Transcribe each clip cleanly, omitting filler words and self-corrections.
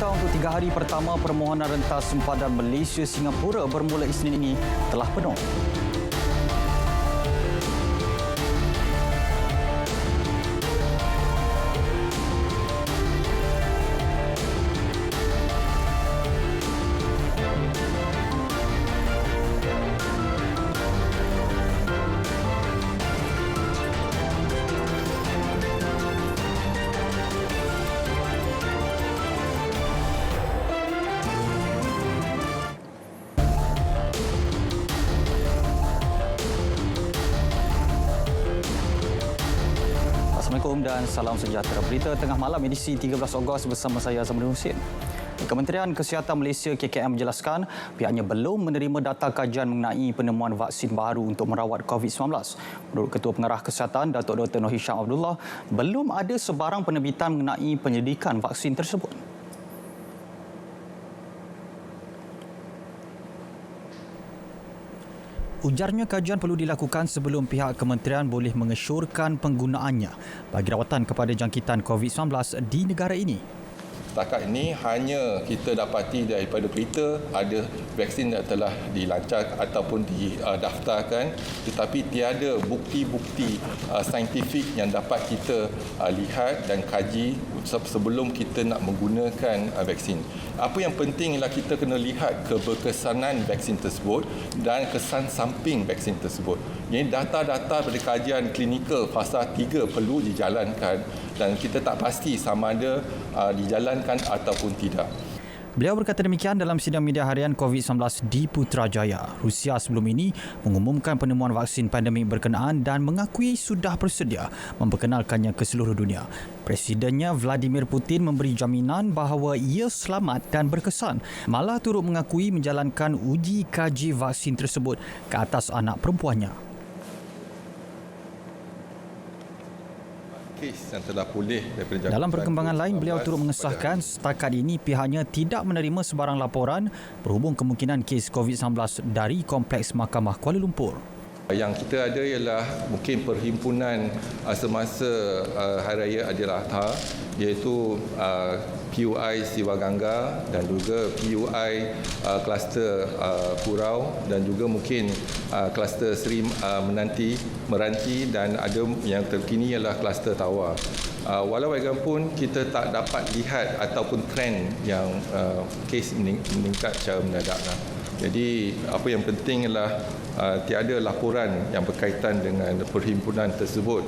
berita untuk 3 hari pertama permohonan rentas sempadan Malaysia Singapura bermula Isnin ini telah penuh. Assalamualaikum dan salam sejahtera. Berita tengah malam edisi 13 Ogos bersama saya Zamanuddin Husin. Kementerian Kesihatan Malaysia KKM menjelaskan pihaknya belum menerima data kajian mengenai penemuan vaksin baru untuk merawat COVID-19. Menurut Ketua Pengarah Kesihatan Datuk Dr. Noor Hisham Abdullah, belum ada sebarang penerbitan mengenai penyelidikan vaksin tersebut. Ujarnya kajian perlu dilakukan sebelum pihak kementerian boleh mengesyorkan penggunaannya bagi rawatan kepada jangkitan COVID-19 di negara ini. Setakat ini hanya kita dapati daripada berita ada vaksin yang telah dilancar ataupun didaftarkan, tetapi tiada bukti-bukti saintifik yang dapat kita lihat dan kaji sebelum kita nak menggunakan vaksin. Apa yang penting ialah kita kena lihat keberkesanan vaksin tersebut dan kesan samping vaksin tersebut. Jadi data-data pada kajian klinikal fasa 3 perlu dijalankan dan kita tak pasti sama ada dijalankan ataupun tidak. Beliau berkata demikian dalam sidang media harian COVID-19 di Putrajaya. Rusia sebelum ini mengumumkan penemuan vaksin pandemik berkenaan dan mengakui sudah bersedia memperkenalkannya ke seluruh dunia. Presidennya Vladimir Putin memberi jaminan bahawa ia selamat dan berkesan. Malah turut mengakui menjalankan uji kaji vaksin tersebut ke atas anak perempuannya. Dalam perkembangan lain, beliau turut mengesahkan setakat ini pihaknya tidak menerima sebarang laporan berhubung kemungkinan kes COVID-19 dari Kompleks Mahkamah Kuala Lumpur. Yang kita ada ialah mungkin perhimpunan semasa Hari Raya Aidiladha, iaitu PUI Siwaganga dan juga PUI kluster Kurau dan juga mungkin kluster Seri Meranti dan ada yang terkini ialah kluster Tawar. Walau bagaimanapun kita tak dapat lihat ataupun trend yang kes meningkat secara mendadak. Jadi apa yang penting ialah tiada laporan yang berkaitan dengan perhimpunan tersebut.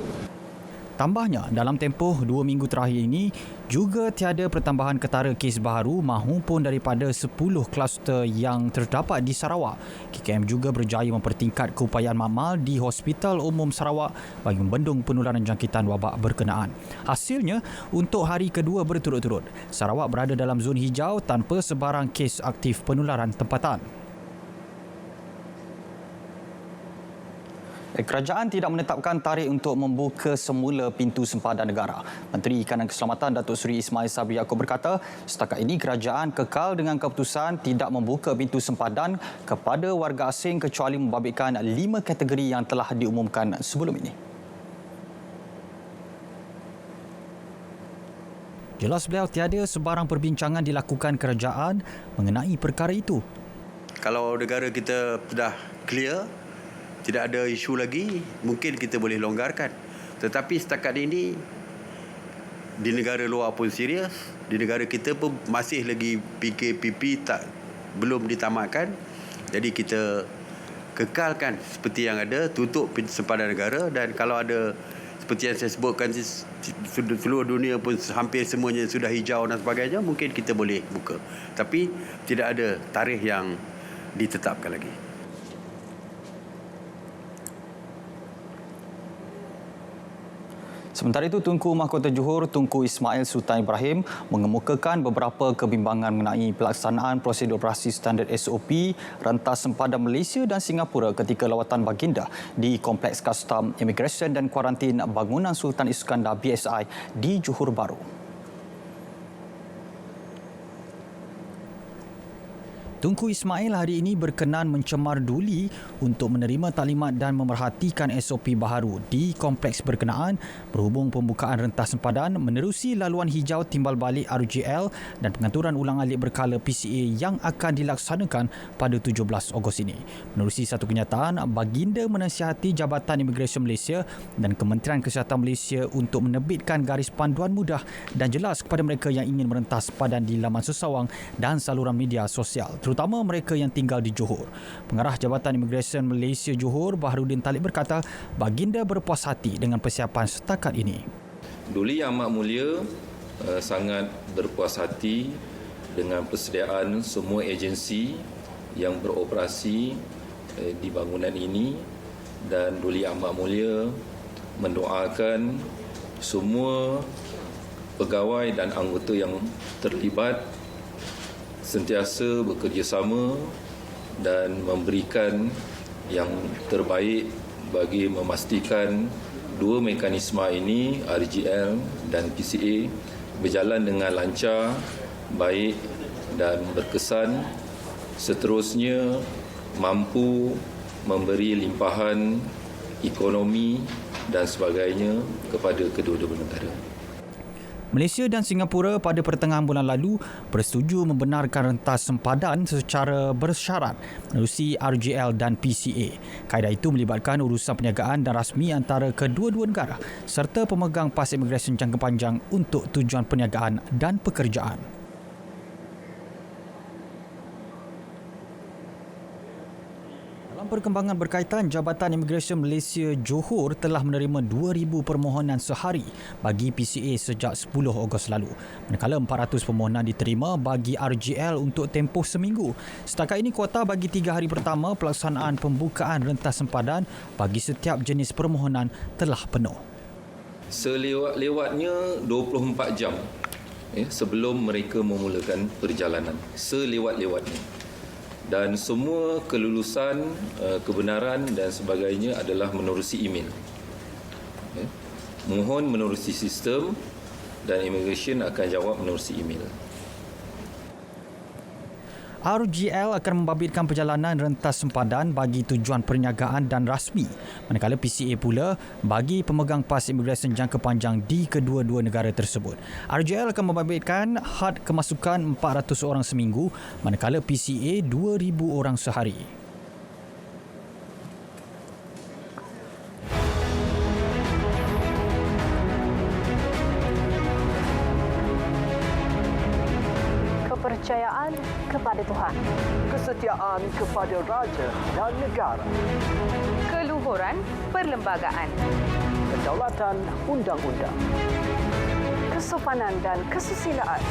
Tambahnya, dalam tempoh 2 minggu terakhir ini juga tiada pertambahan ketara kes baru mahupun daripada 10 kluster yang terdapat di Sarawak. KKM juga berjaya mempertingkat keupayaan makmal di Hospital Umum Sarawak bagi membendung penularan jangkitan wabak berkenaan. Hasilnya, untuk hari kedua berturut-turut, Sarawak berada dalam zon hijau tanpa sebarang kes aktif penularan tempatan. Kerajaan tidak menetapkan tarikh untuk membuka semula pintu sempadan negara. Menteri Kanan Keselamatan Datuk Seri Ismail Sabri Yaakob berkata, setakat ini kerajaan kekal dengan keputusan tidak membuka pintu sempadan kepada warga asing kecuali membabitkan 5 kategori yang telah diumumkan sebelum ini. Jelas beliau tiada sebarang perbincangan dilakukan kerajaan mengenai perkara itu. Kalau negara kita sudah clear, tidak ada isu lagi, mungkin kita boleh longgarkan. Tetapi setakat ini, di negara luar pun serius, di negara kita pun masih lagi PKPP belum ditamatkan. Jadi kita kekalkan seperti yang ada, tutup pintu sempadan negara, dan kalau ada seperti yang saya sebutkan, seluruh dunia pun hampir semuanya sudah hijau dan sebagainya, mungkin kita boleh buka. Tapi tidak ada tarikh yang ditetapkan lagi. Sementara itu, Tunku Mahkota Johor Tunku Ismail Sultan Ibrahim mengemukakan beberapa kebimbangan mengenai pelaksanaan prosedur operasi standard SOP rentas sempadan Malaysia dan Singapura ketika lawatan baginda di Kompleks Kastam, Imigresen dan Kuarantin Bangunan Sultan Iskandar BSI di Johor Bahru. Tunku Ismail hari ini berkenan mencemar duli untuk menerima taklimat dan memerhatikan SOP baharu di kompleks berkenaan berhubung pembukaan rentas sempadan menerusi laluan hijau timbal balik RGL dan pengaturan ulang alik berkala PCA yang akan dilaksanakan pada 17 Ogos ini. Menerusi satu kenyataan, baginda menasihati Jabatan Imigresen Malaysia dan Kementerian Kesihatan Malaysia untuk menerbitkan garis panduan mudah dan jelas kepada mereka yang ingin merentas sempadan di laman sesawang dan saluran media sosial, terutama mereka yang tinggal di Johor. Pengarah Jabatan Imigresen Malaysia Johor, Baharudin Talib berkata, baginda berpuas hati dengan persiapan setakat ini. Duli Yang Amat Mulia sangat berpuas hati dengan persediaan semua agensi yang beroperasi di bangunan ini, dan Duli Yang Amat Mulia mendoakan semua pegawai dan anggota yang terlibat sentiasa bekerjasama dan memberikan yang terbaik bagi memastikan dua mekanisme ini, RGL dan PCA, berjalan dengan lancar, baik dan berkesan, seterusnya mampu memberi limpahan ekonomi dan sebagainya kepada kedua-dua negara. Malaysia dan Singapura pada pertengahan bulan lalu bersetuju membenarkan rentas sempadan secara bersyarat menerusi RGL dan PCA. Kaedah itu melibatkan urusan perniagaan dan rasmi antara kedua-dua negara serta pemegang pas imigresen jangka panjang untuk tujuan perniagaan dan pekerjaan. Dalam perkembangan berkaitan, Jabatan Imigresen Malaysia Johor telah menerima 2,000 permohonan sehari bagi PCA sejak 10 Ogos lalu. Manakala 400 permohonan diterima bagi RGL untuk tempoh seminggu. Setakat ini kuota bagi 3 hari pertama pelaksanaan pembukaan rentas sempadan bagi setiap jenis permohonan telah penuh. Selewat-lewatnya 24 jam sebelum mereka memulakan perjalanan. Selewat-lewatnya. Dan semua kelulusan, kebenaran dan sebagainya adalah menerusi email. Mohon menerusi sistem dan immigration akan jawab menerusi email. RGL akan membabitkan perjalanan rentas sempadan bagi tujuan perniagaan dan rasmi, manakala PCA pula bagi pemegang pas imigresen jangka panjang di kedua-dua negara tersebut. RGL akan membabitkan had kemasukan 400 orang seminggu, manakala PCA 2,000 orang sehari. Kepercayaan kepada Tuhan, kesetiaan kepada raja dan negara, keluhuran perlembagaan, kedaulatan undang-undang, kesopanan dan kesusilaan.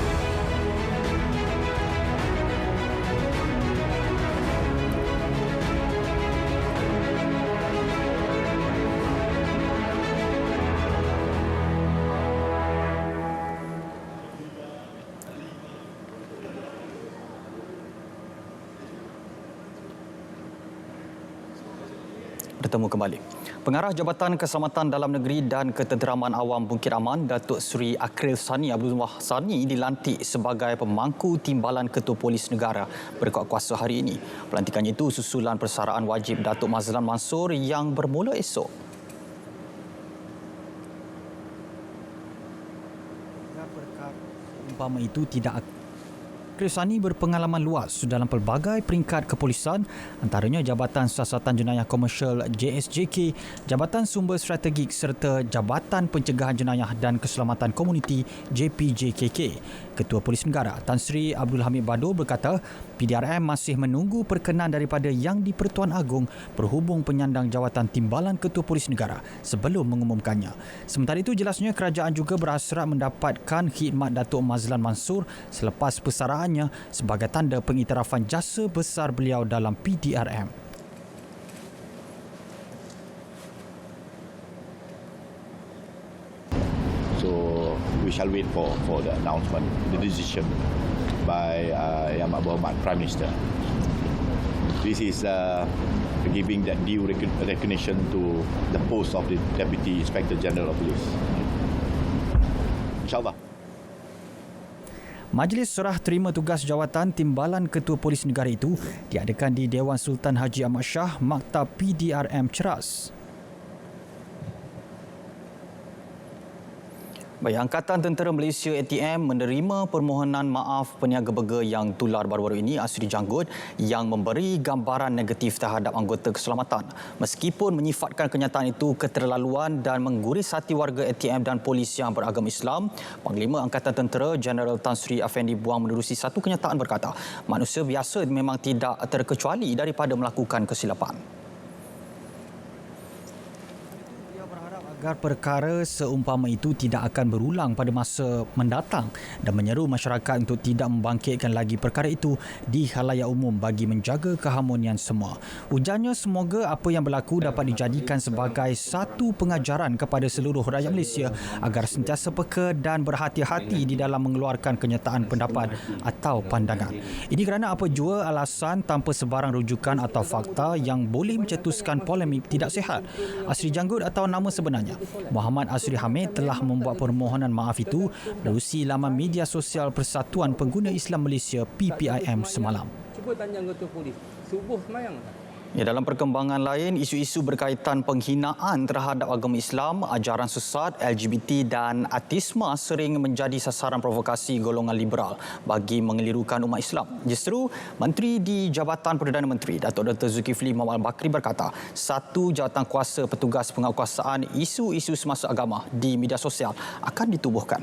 Bertemu kembali. Pengarah Jabatan Keselamatan Dalam Negeri dan Ketenteraman Awam Bukit Aman, Datuk Seri Akril Sani Abdul Wahab Sani dilantik sebagai pemangku timbalan Ketua Polis Negara berkuat kuasa hari ini. Pelantikannya itu susulan persaraan wajib Datuk Mazlan Mansor yang bermula esok. Umpama itu tidak Akril Sani berpengalaman luas dalam pelbagai peringkat kepolisan, antaranya Jabatan Siasatan Jenayah Komersial JSJK, Jabatan Sumber Strategik serta Jabatan Pencegahan Jenayah dan Keselamatan Komuniti JPJKK. Ketua Polis Negara Tan Sri Abdul Hamid Bado berkata, PDRM masih menunggu perkenan daripada Yang di-Pertuan Agong berhubung penyandang jawatan timbalan Ketua Polis Negara sebelum mengumumkannya. Sementara itu, jelasnya kerajaan juga berhasrat mendapatkan khidmat Datuk Mazlan Mansor selepas persaraannya sebagai tanda pengiktirafan jasa besar beliau dalam PDRM. So we shall wait for the announcement, the decision by Yang Amat Berhormat Prime Minister. This is giving that due recognition to the post of the Deputy Inspector General of Police. InsyaAllah. Majlis serah terima tugas jawatan Timbalan Ketua Polis Negara itu diadakan di Dewan Sultan Haji Ahmad Shah, Maktab PDRM Ceras. Baik, Angkatan Tentera Malaysia ATM menerima permohonan maaf peniaga burger yang tular baru-baru ini, Asri Janggut, yang memberi gambaran negatif terhadap anggota keselamatan. Meskipun menyifatkan kenyataan itu keterlaluan dan mengguris hati warga ATM dan polis yang beragama Islam, Panglima Angkatan Tentera Jeneral Tan Sri Afendi Buang menerusi satu kenyataan berkata, manusia biasa memang tidak terkecuali daripada melakukan kesilapan. Agar perkara seumpama itu tidak akan berulang pada masa mendatang dan menyeru masyarakat untuk tidak membangkitkan lagi perkara itu di khalayak umum bagi menjaga keharmonian semua. Ujarnya semoga apa yang berlaku dapat dijadikan sebagai satu pengajaran kepada seluruh rakyat Malaysia agar sentiasa peka dan berhati-hati di dalam mengeluarkan kenyataan pendapat atau pandangan. Ini kerana apa jua alasan tanpa sebarang rujukan atau fakta yang boleh mencetuskan polemik tidak sihat. Asri Janggut atau nama sebenarnya Muhammad Asri Hamid telah membuat permohonan maaf itu melalui laman media sosial Persatuan Pengguna Islam Malaysia PPIM semalam. Cuba tanya anggota polis, subuh semayang tak? Ya, dalam perkembangan lain, isu-isu berkaitan penghinaan terhadap agama Islam, ajaran sesat, LGBT dan ateisme sering menjadi sasaran provokasi golongan liberal bagi mengelirukan umat Islam. Justru, Menteri di Jabatan Perdana Menteri, Datuk Dr. Zulkifli Muhammad Al-Bakri berkata, satu jawatan kuasa petugas penguatkuasaan isu-isu semasa agama di media sosial akan ditubuhkan.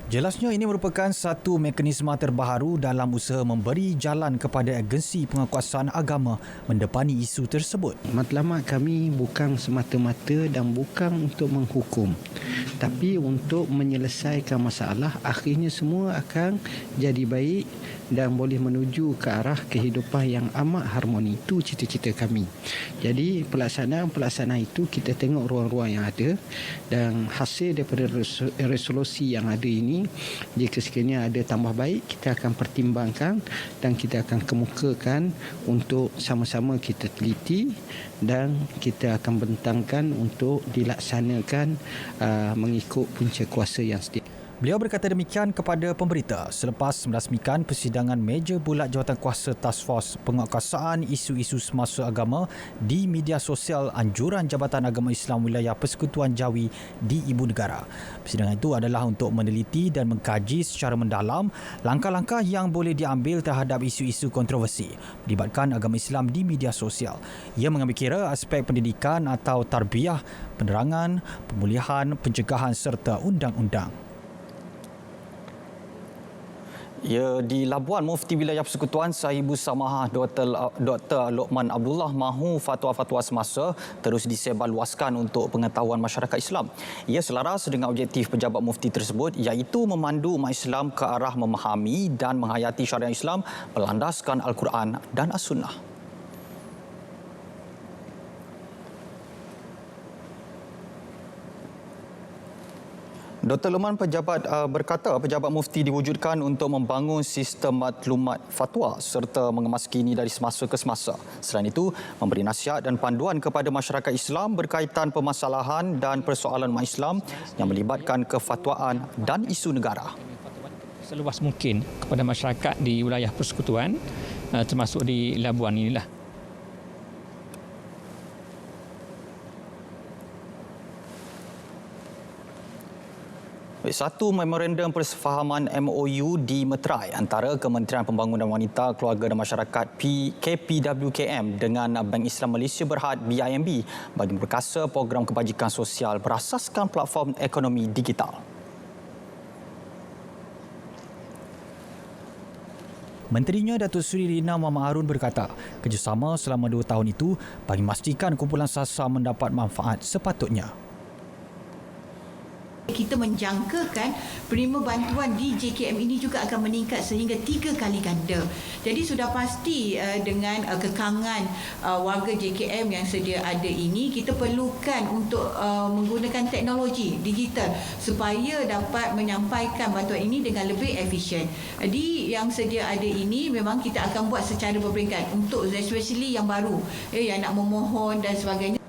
Jelasnya ini merupakan satu mekanisme terbaru dalam usaha memberi jalan kepada agensi penguatkuasaan agama mendepani isu tersebut. Matlamat kami bukan semata-mata dan bukan untuk menghukum, tapi untuk menyelesaikan masalah. Akhirnya semua akan jadi baik dan boleh menuju ke arah kehidupan yang amat harmoni. Itu cita-cita kami. Jadi pelaksanaan itu kita tengok ruang-ruang yang ada dan hasil daripada resolusi yang ada ini, jika sekiranya ada tambah baik, kita akan pertimbangkan dan kita akan kemukakan untuk sama-sama kita teliti dan kita akan bentangkan untuk dilaksanakan mengikut punca kuasa yang sedia. Beliau berkata demikian kepada pemberita selepas merasmikan persidangan meja bulat Jawatankuasa Task Force Penguatkuasaan Isu-isu Semasa Agama di media sosial anjuran Jabatan Agama Islam Wilayah Persekutuan Jawi di Ibu Negara. Persidangan itu adalah untuk meneliti dan mengkaji secara mendalam langkah-langkah yang boleh diambil terhadap isu-isu kontroversi melibatkan agama Islam di media sosial. Ia mengambil kira aspek pendidikan atau tarbiyah, penerangan, pemulihan, pencegahan serta undang-undang. Ya, di Labuan, Mufti Wilayah Persekutuan Sahibu Samahah Dr. Lokman Abdullah mahu fatwa-fatwa semasa terus disebarluaskan untuk pengetahuan masyarakat Islam. Ia selaras dengan objektif pejabat mufti tersebut iaitu memandu umat Islam ke arah memahami dan menghayati syariat Islam berlandaskan Al-Quran dan As-Sunnah. Dr. Luman berkata pejabat mufti diwujudkan untuk membangun sistem maklumat fatwa serta mengemaskini dari semasa ke semasa. Selain itu, memberi nasihat dan panduan kepada masyarakat Islam berkaitan permasalahan dan persoalan umat Islam yang melibatkan kefatwaan dan isu negara. Seluas mungkin kepada masyarakat di wilayah persekutuan, termasuk di Labuan inilah. Satu memorandum persefahaman MOU di Meterai antara Kementerian Pembangunan Wanita, Keluarga dan Masyarakat KPWKM dengan Bank Islam Malaysia Berhad BIMB bagi memperkasa program kebajikan sosial berasaskan platform ekonomi digital. Menterinya Datuk Seri Rina Muhammad Harun berkata, kerjasama selama 2 tahun itu bagi memastikan kumpulan SASA mendapat manfaat sepatutnya. Kita menjangkakan penerima bantuan di JKM ini juga akan meningkat sehingga 3 kali ganda. Jadi sudah pasti dengan kekangan warga JKM yang sedia ada ini, kita perlukan untuk menggunakan teknologi digital supaya dapat menyampaikan bantuan ini dengan lebih efisien. Jadi yang sedia ada ini memang kita akan buat secara berperingkat untuk especially yang baru, yang nak memohon dan sebagainya.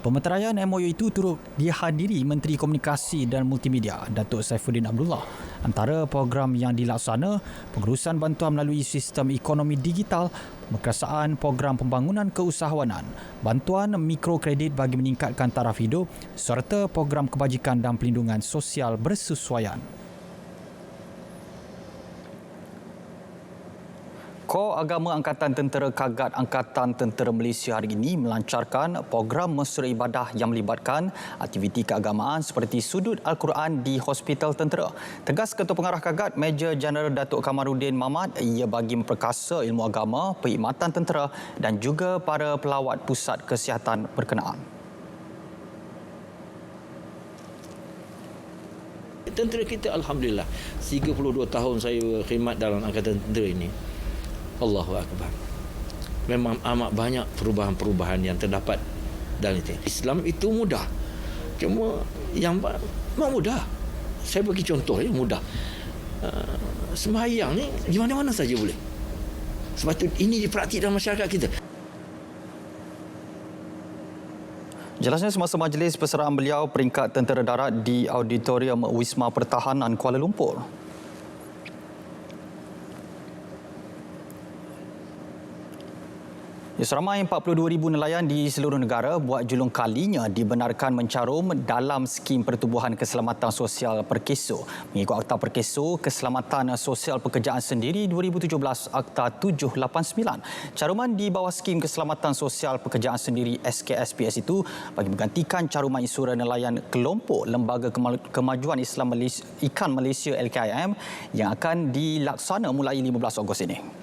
Pemeteraian MOU itu turut dihadiri Menteri Komunikasi dan Multimedia Datuk Saifuddin Abdullah. Antara program yang dilaksana, pengurusan bantuan melalui sistem ekonomi digital, pemeriksaan program pembangunan keusahawanan, bantuan mikrokredit bagi meningkatkan taraf hidup serta program kebajikan dan pelindungan sosial bersesuaian. Kor Agama Angkatan Tentera Kagat Angkatan Tentera Malaysia hari ini melancarkan program mesra ibadah yang melibatkan aktiviti keagamaan seperti sudut Al-Quran di Hospital Tentera. Tegas Ketua Pengarah Kagat, Major Jeneral Datuk Kamaruddin Mahmad, ia bagi memperkasa ilmu agama, perkhidmatan tentera dan juga para pelawat pusat kesihatan berkenaan. Tentera kita Alhamdulillah 32 tahun saya khidmat dalam Angkatan Tentera ini. Allahu Akbar. Memang amat banyak perubahan-perubahan yang terdapat dalam itu. Islam itu mudah. Cuma yang mudah. Saya bagi contoh yang mudah. Sembahyang ni di mana-mana saja boleh. Sebab itu ini dipraktik dalam masyarakat kita. Jelasnya semasa majlis perserahan beliau peringkat tentera darat di Auditorium Wisma Pertahanan Kuala Lumpur. Seramai 42,000 nelayan di seluruh negara buat julung kalinya dibenarkan mencarum dalam skim pertubuhan keselamatan sosial Perkeso. Mengikut Akta Perkeso, Keselamatan Sosial Pekerjaan Sendiri 2017 Akta 789. Caruman di bawah skim Keselamatan Sosial Pekerjaan Sendiri SKSPS itu bagi menggantikan caruman insuran nelayan kelompok Lembaga Kemajuan Islam Ikan Malaysia LKIM yang akan dilaksana mulai 15 Ogos ini.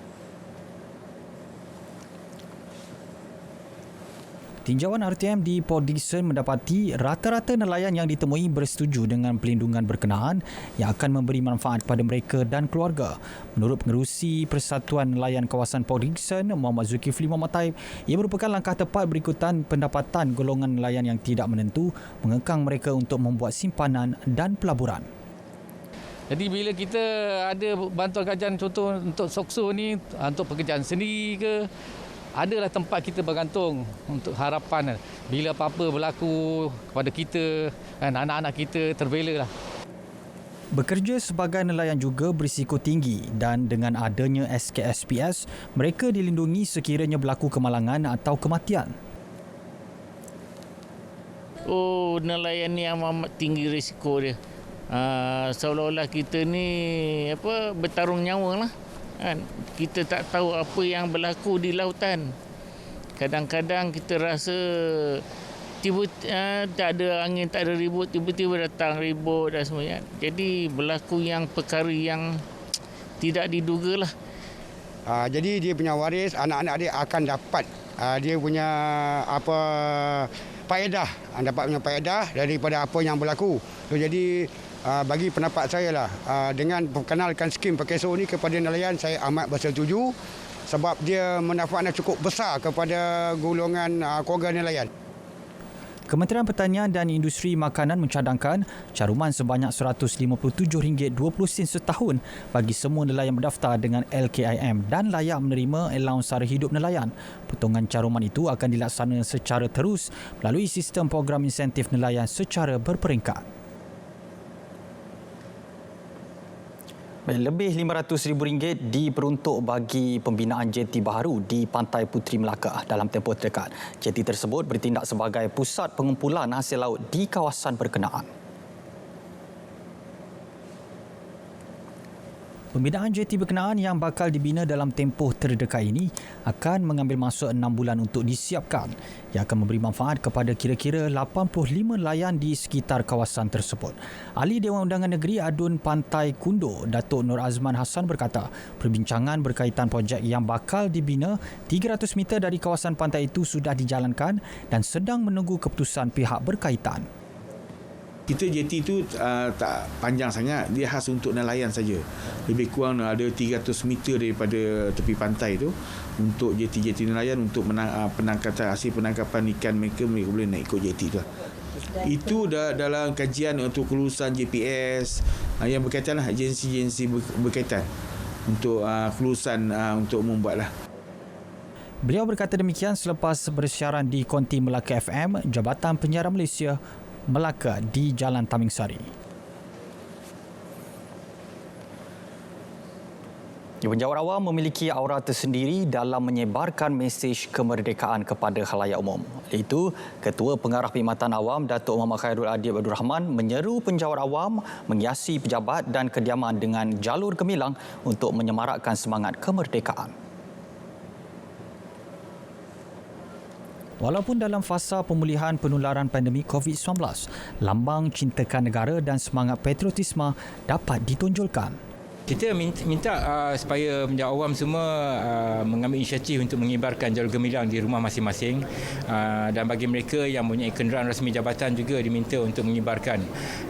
Tinjauan RTM di Port Dickson mendapati rata-rata nelayan yang ditemui bersetuju dengan pelindungan berkenaan yang akan memberi manfaat kepada mereka dan keluarga. Menurut Pengerusi Persatuan Nelayan Kawasan Port Dickson, Muhammad Zulkifli Muhammad Taib, ia merupakan langkah tepat berikutan pendapatan golongan nelayan yang tidak menentu mengekang mereka untuk membuat simpanan dan pelaburan. Jadi bila kita ada bantuan kajian contoh untuk SOKSO ni, untuk pekerjaan sendiri ke, adalah tempat kita bergantung untuk harapan bila apa-apa berlaku kepada kita dan anak-anak kita terbela lah. Bekerja sebagai nelayan juga berisiko tinggi dan dengan adanya SKSPS, mereka dilindungi sekiranya berlaku kemalangan atau kematian. Oh, nelayan ni amat tinggi risiko dia. Seolah-olah kita ni bertarung nyawa lah. Kita tak tahu apa yang berlaku di lautan. Kadang-kadang kita rasa tak ada angin, tak ada ribut, tiba-tiba datang ribut dan semuanya. Jadi berlaku yang perkara yang tidak diduga lah. Jadi dia punya waris, anak-anak dia akan dapat dia punya faedah, dapat punya faedah daripada apa yang berlaku. Jadi bagi pendapat saya lah, dengan perkenalkan skim Perkeso ni kepada nelayan, saya amat bersetuju sebab dia manfaatnya cukup besar kepada golongan keluarga nelayan. Kementerian Pertanian dan Industri Makanan mencadangkan caruman sebanyak RM157.20 setahun bagi semua nelayan berdaftar dengan LKIM dan layak menerima allowance sara hidup nelayan. Potongan caruman itu akan dilaksana secara terus melalui sistem program insentif nelayan secara berperingkat. Lebih RM500,000 diperuntuk bagi pembinaan jeti baharu di Pantai Puteri Melaka dalam tempoh terdekat. Jeti tersebut bertindak sebagai pusat pengumpulan hasil laut di kawasan berkenaan. Pembinaan jeti berkenaan yang bakal dibina dalam tempoh terdekat ini akan mengambil masa 6 bulan untuk disiapkan yang akan memberi manfaat kepada kira-kira 85 nelayan di sekitar kawasan tersebut. Ahli Dewan Undangan Negeri Adun Pantai Kundo, Datuk Nur Azman Hassan berkata, perbincangan berkaitan projek yang bakal dibina 300 meter dari kawasan pantai itu sudah dijalankan dan sedang menunggu keputusan pihak berkaitan. Kita jeti itu tak panjang sangat, dia khas untuk nelayan saja. Lebih kurang ada 300 meter daripada tepi pantai itu untuk jeti-jeti nelayan untuk penangkapan hasil penangkapan ikan mereka boleh naik ikut jeti itu. Itu dalam kajian untuk kelulusan JPS yang berkaitan lah, agensi-agensi berkaitan untuk kelulusan untuk membuatlah. Beliau berkata demikian selepas bersiaran di Konti Melaka FM, Jabatan Penyiaran Malaysia, Melaka di Jalan Taming Sari. Penjawat awam memiliki aura tersendiri dalam menyebarkan mesej kemerdekaan kepada khalayak umum. Iaitu, Ketua Pengarah Perkhidmatan Awam Datuk Muhammad Khairul Adib Abdul Rahman menyeru penjawat awam menghiasi pejabat dan kediaman dengan jalur gemilang untuk menyemarakkan semangat kemerdekaan. Walaupun dalam fasa pemulihan penularan pandemik COVID-19, lambang cintakan negara dan semangat patriotisme dapat ditonjolkan. Kita minta supaya penjawat awam semua mengambil inisiatif untuk mengibarkan jalur gemilang di rumah masing-masing, dan bagi mereka yang mempunyai kenderaan rasmi jabatan juga diminta untuk mengibarkan.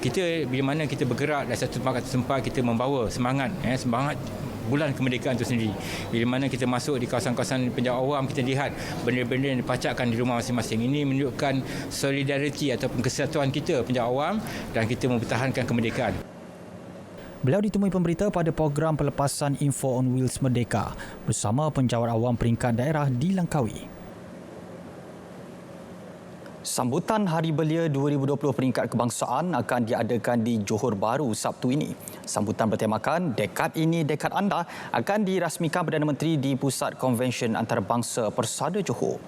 Kita bila mana kita bergerak dari satu tempat ke tempat, kita membawa semangat bulan kemerdekaan itu sendiri. Bila mana kita masuk di kawasan-kawasan penjawat awam, kita lihat benda-benda yang dipacakkan di rumah masing-masing. Ini menunjukkan solidariti ataupun kesatuan kita penjawat awam dan kita mempertahankan kemerdekaan. Beliau ditemui pemberita pada program pelepasan Info on Wheels Merdeka bersama penjawat awam peringkat daerah di Langkawi. Sambutan Hari Belia 2020 peringkat kebangsaan akan diadakan di Johor Bahru Sabtu ini. Sambutan bertemakan Dekad Ini Dekad Anda akan dirasmikan Perdana Menteri di Pusat Konvensyen Antarabangsa Persada Johor.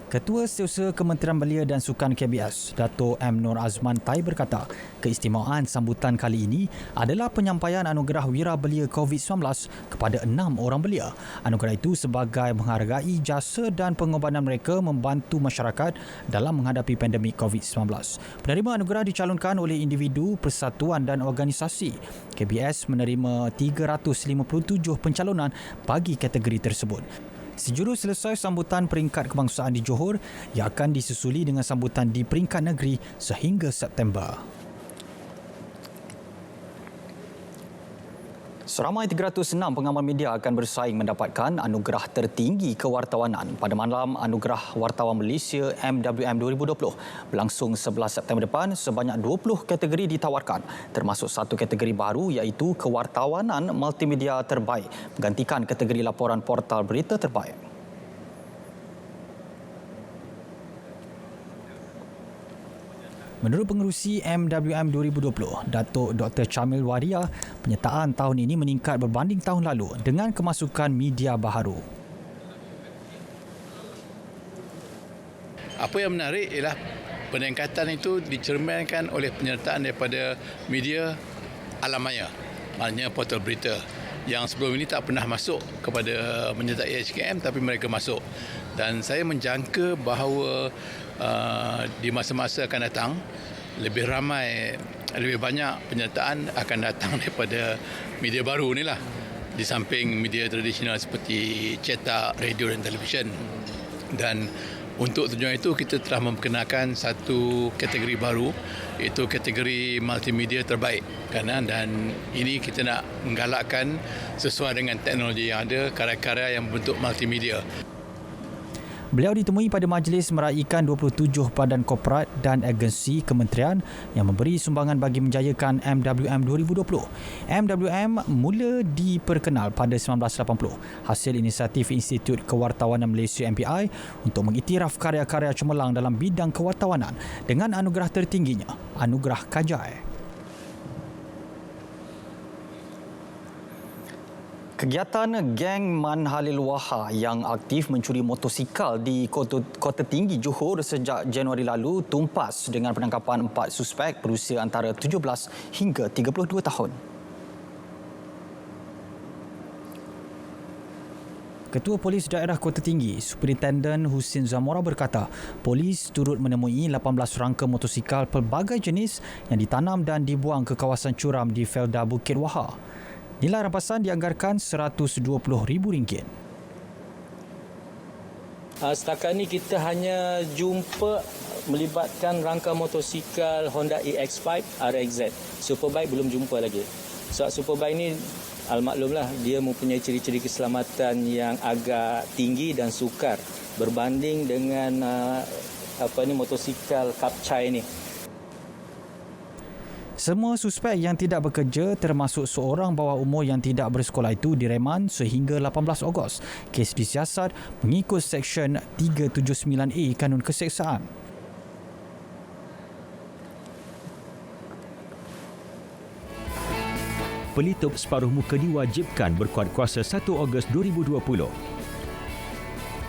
Ketua Setiausaha Kementerian Belia dan Sukan KBS, Dato' M. Nur Azman Tai berkata, keistimewaan sambutan kali ini adalah penyampaian anugerah Wira Belia COVID-19 kepada 6 orang belia. Anugerah itu sebagai menghargai jasa dan pengorbanan mereka membantu masyarakat dalam menghadapi pandemik COVID-19. Penerima anugerah dicalonkan oleh individu, persatuan dan organisasi. KBS menerima 357 pencalonan bagi kategori tersebut. Sejurus selesai sambutan peringkat kebangsaan di Johor, ia akan disusuli dengan sambutan di peringkat negeri sehingga September. Seramai 306 pengamal media akan bersaing mendapatkan anugerah tertinggi kewartawanan pada Malam Anugerah Wartawan Malaysia MWM 2020. Berlangsung 11 September depan, sebanyak 20 kategori ditawarkan, termasuk satu kategori baru iaitu kewartawanan multimedia terbaik, menggantikan kategori laporan portal berita terbaik. Menurut pengerusi MWM 2020, Datuk Dr. Chamil Waria, penyertaan tahun ini meningkat berbanding tahun lalu dengan kemasukan media baharu. Apa yang menarik ialah peningkatan itu dicerminkan oleh penyertaan daripada media alam maya, maknanya portal berita yang sebelum ini tak pernah masuk kepada menyertai HKM, tapi mereka masuk. Dan saya menjangka bahawa di masa-masa akan datang lebih banyak penyertaan akan datang daripada media baru ni lah, di samping media tradisional seperti cetak, radio dan televisyen. Dan untuk tujuan itu kita telah memperkenalkan satu kategori baru, iaitu kategori multimedia terbaik. Dan ini kita nak menggalakkan sesuai dengan teknologi yang ada, karya-karya yang berbentuk multimedia. Beliau ditemui pada majlis meraikan 27 badan korporat dan agensi kementerian yang memberi sumbangan bagi menjayakan MWM 2020. MWM mula diperkenal pada 1980, hasil inisiatif Institut Kewartawanan Malaysia MPI untuk mengiktiraf karya-karya cemerlang dalam bidang kewartawanan dengan anugerah tertingginya, Anugerah Kajai. Kegiatan geng Man Halil Waha yang aktif mencuri motosikal di Kota Tinggi Johor sejak Januari lalu tumpas dengan penangkapan 4 suspek berusia antara 17 hingga 32 tahun. Ketua Polis Daerah Kota Tinggi, Superintendent Husin Zamora berkata, polis turut menemui 18 rangka motosikal pelbagai jenis yang ditanam dan dibuang ke kawasan curam di Felda Bukit Waha. Nilai rampasan dianggarkan RM120,000. Setakat ini kita hanya jumpa melibatkan rangka motosikal Honda EX5 RXZ. Superbike belum jumpa lagi. Sebab Superbike ini almaklumlah dia mempunyai ciri-ciri keselamatan yang agak tinggi dan sukar berbanding dengan motosikal Kapcai ini. Semua suspek yang tidak bekerja termasuk seorang bawah umur yang tidak bersekolah itu direman sehingga 18 Ogos. Kes disiasat mengikut Seksyen 379A Kanun Keseksaan. Pelitup separuh muka diwajibkan berkuat kuasa 1 Ogos 2020.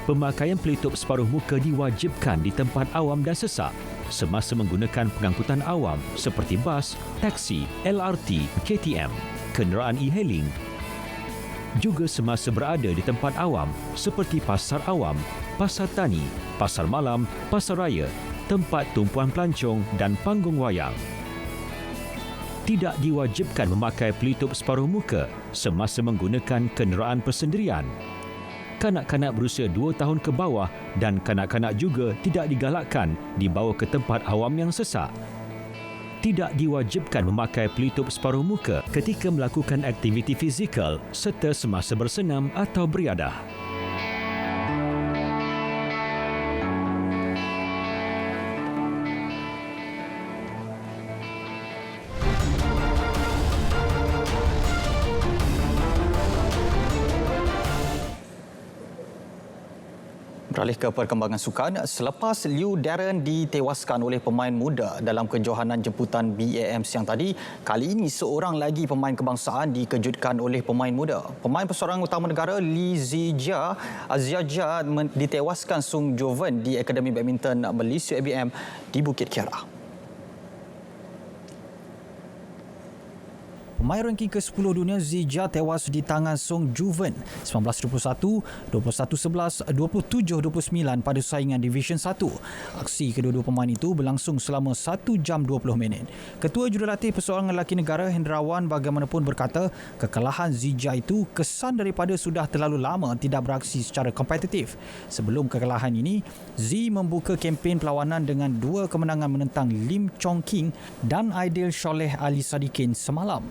Pemakaian pelitup separuh muka diwajibkan di tempat awam dan sesak semasa menggunakan pengangkutan awam seperti bas, taksi, LRT, KTM, kenderaan e-hailing. Juga semasa berada di tempat awam seperti pasar awam, pasar tani, pasar malam, pasar raya, tempat tumpuan pelancong dan panggung wayang. Tidak diwajibkan memakai pelitup separuh muka semasa menggunakan kenderaan persendirian. Kanak-kanak berusia 2 tahun ke bawah dan kanak-kanak juga tidak digalakkan dibawa ke tempat awam yang sesak. Tidak diwajibkan memakai pelitup separuh muka ketika melakukan aktiviti fizikal serta semasa bersenam atau beriadah. Beralih ke perkembangan sukan, selepas Liu Darren ditewaskan oleh pemain muda dalam kejohanan jemputan BAM siang tadi, kali ini seorang lagi pemain kebangsaan dikejutkan oleh pemain muda. Pemain pesorangan utama negara Li Zijia ditewaskan Sung Joven di Akademi Badminton Malaysia ABM di Bukit Kiara. Pemain ranking ke-10 dunia Zijia tewas di tangan Sung Joven 19-21, 21-11, 27-29 pada saingan Division 1. Aksi kedua-dua pemain itu berlangsung selama 1 jam 20 minit. Ketua Jurulatih Persoalangan Lelaki Negara Hendrawan bagaimanapun berkata kekalahan Zijia itu kesan daripada sudah terlalu lama tidak beraksi secara kompetitif. Sebelum kekalahan ini, Z membuka kempen perlawanan dengan 2 kemenangan menentang Lim Chong King dan Aidil Sholeh Ali Sadikin semalam.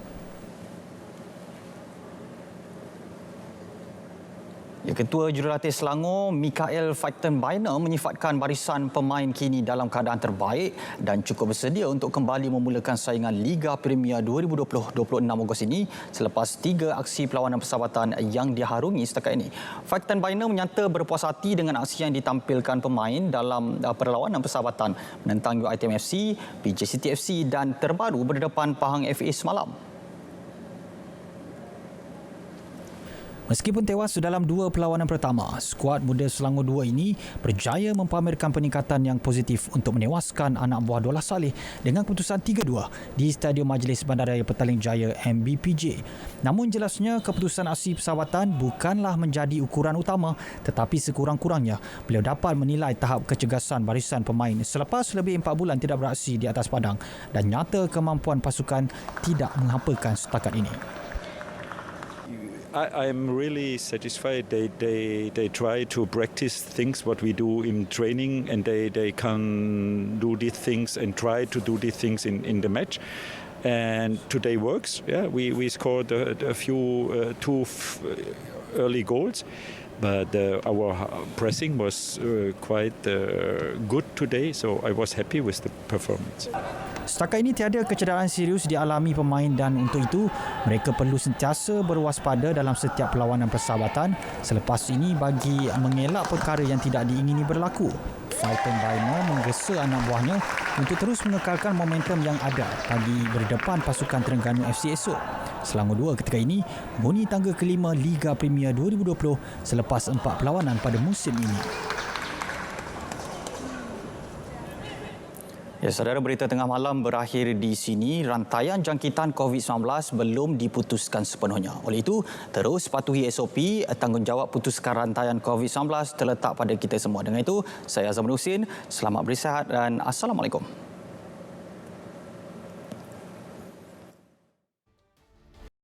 Ketua Jurulatih Selangor, Mikael Fightenbeiner menyifatkan barisan pemain kini dalam keadaan terbaik dan cukup bersedia untuk kembali memulakan saingan Liga Premier 2020-26 Ogos ini selepas 3 aksi perlawanan persahabatan yang diharungi setakat ini. Fightenbeiner menyata berpuas hati dengan aksi yang ditampilkan pemain dalam perlawanan persahabatan menentang UiTM FC, PJ City FC dan terbaru berdepan Pahang FA semalam. Meskipun tewas dalam 2 perlawanan pertama, skuad muda Selangor 2 ini berjaya mempamerkan peningkatan yang positif untuk menewaskan anak buah Dollah Saleh dengan keputusan 3-2 di Stadium Majlis Bandaraya Petaling Jaya MBPJ. Namun jelasnya keputusan aksi persahabatan bukanlah menjadi ukuran utama, tetapi sekurang-kurangnya beliau dapat menilai tahap kecergasan barisan pemain selepas lebih 4 bulan tidak beraksi di atas padang dan nyata kemampuan pasukan tidak menghampakan setakat ini. I'm really satisfied. They try to practice things what we do in training, and they can do these things and try to do these things in the match. And today works. Yeah, we scored a few 2 early goals, but our pressing was quite good today. So I was happy with the performance. Setakat ini tiada kecederaan serius dialami pemain dan untuk itu mereka perlu sentiasa berwaspada dalam setiap perlawanan persahabatan selepas ini bagi mengelak perkara yang tidak diingini berlaku. Fightenbeiner menggesa anak buahnya untuk terus mengekalkan momentum yang ada bagi berdepan pasukan Terengganu FC esok. Selangor 2 ketika ini menghuni tangga kelima Liga Premier 2020 selepas 4 perlawanan pada musim ini. Ya, saudara, berita tengah malam berakhir di sini. Rantaian jangkitan COVID-19 belum diputuskan sepenuhnya. Oleh itu, terus patuhi SOP. Tanggungjawab putuskan rantaian COVID-19 terletak pada kita semua. Dengan itu, saya Azamul Husin. Selamat berehat dan Assalamualaikum.